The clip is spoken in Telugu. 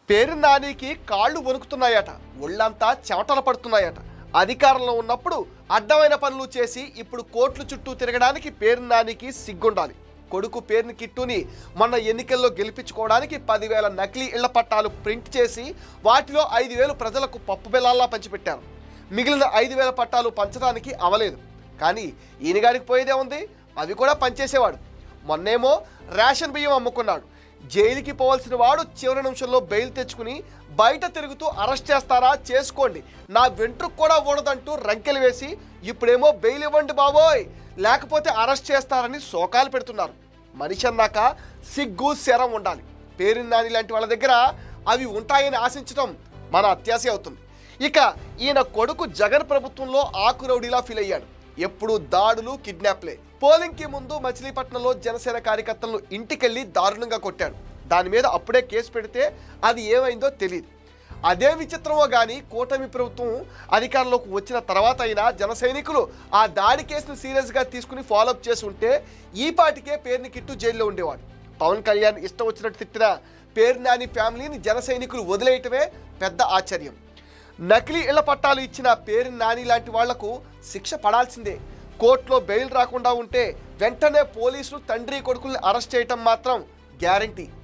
పేరు నానికి కాళ్ళు వణుకుతున్నాయట, ఒళ్ళంతా చెమటలు పడుతున్నాయట. అధికారంలో ఉన్నప్పుడు అడ్డమైన పనులు చేసి ఇప్పుడు కోర్టుల చుట్టూ తిరగడానికి పేరు నానికి సిగ్గుండాలి. కొడుకు పేరుని కిట్టుని మొన్న ఎన్నికల్లో గెలిపించుకోవడానికి 10,000 నకిలీ ఇళ్ల పట్టాలు ప్రింట్ చేసి వాటిలో 5,000 ప్రజలకు పప్పు బెల్లాల్లా పంచిపెట్టారు. మిగిలిన 5,000 పట్టాలు పంచడానికి అవలేదు. కానీ ఈయనగాడికి పోయేదే ఉంది, అవి కూడా పంచేసేవాడు. మొన్నేమో రేషన్ బియ్యం అమ్ముకున్నాడు. జైలుకి పోవాల్సిన వాడు చివరి నిమిషంలో బెయిల్ తెచ్చుకుని బయట తిరుగుతూ అరెస్ట్ చేస్తారా చేసుకోండి, నా వెంట్రుకు కూడా ఊడదంటూ రంకెలు వేసి ఇప్పుడేమో బెయిల్ ఇవ్వండి బాబోయ్ లేకపోతే అరెస్ట్ చేస్తారని శోకాలు పెడుతున్నారు. మనిషి అన్నాక సిగ్గు శరం ఉండాలి. పేరు నాని లాంటి వాళ్ళ దగ్గర అవి ఉంటాయని ఆశించడం మన అత్యాశ అవుతుంది. ఇక ఈయన కొడుకు జగన్ ప్రభుత్వంలో ఆకురౌడిలా ఫీల్ అయ్యాడు. ఎప్పుడు దాడులు, కిడ్నాప్లే. పోలింగ్కి ముందు మచిలీపట్నంలో జనసేన కార్యకర్తలను ఇంటికెళ్ళి దారుణంగా కొట్టాడు. దాని మీద అప్పుడే కేసు పెడితే అది ఏమైందో తెలియదు. అదే విచిత్రమో కానీ కూటమి ప్రభుత్వం అధికారంలోకి వచ్చిన తర్వాత అయినా జన సైనికులు ఆ దాడి కేసును సీరియస్గా తీసుకుని ఫాలోఅప్ చేసి ఉంటే ఈ పాటికే పేరుని కిట్టు జైల్లో ఉండేవాడు. పవన్ కళ్యాణ్ ఇష్టం వచ్చినట్టు తిట్టిన పేరు నాని ఫ్యామిలీని జన సైనికులు వదిలేయటమే పెద్ద ఆశ్చర్యం. నకిలీ ఇళ్ల పట్టాలు ఇచ్చిన పేరు నాని లాంటి వాళ్లకు శిక్ష పడాల్సిందే. కోర్టులో బెయిల్ రాకుండా ఉంటే వెంటనే పోలీసులు తండ్రి కొడుకుల్ని అరెస్ట్ చేయటం మాత్రం గ్యారంటీ.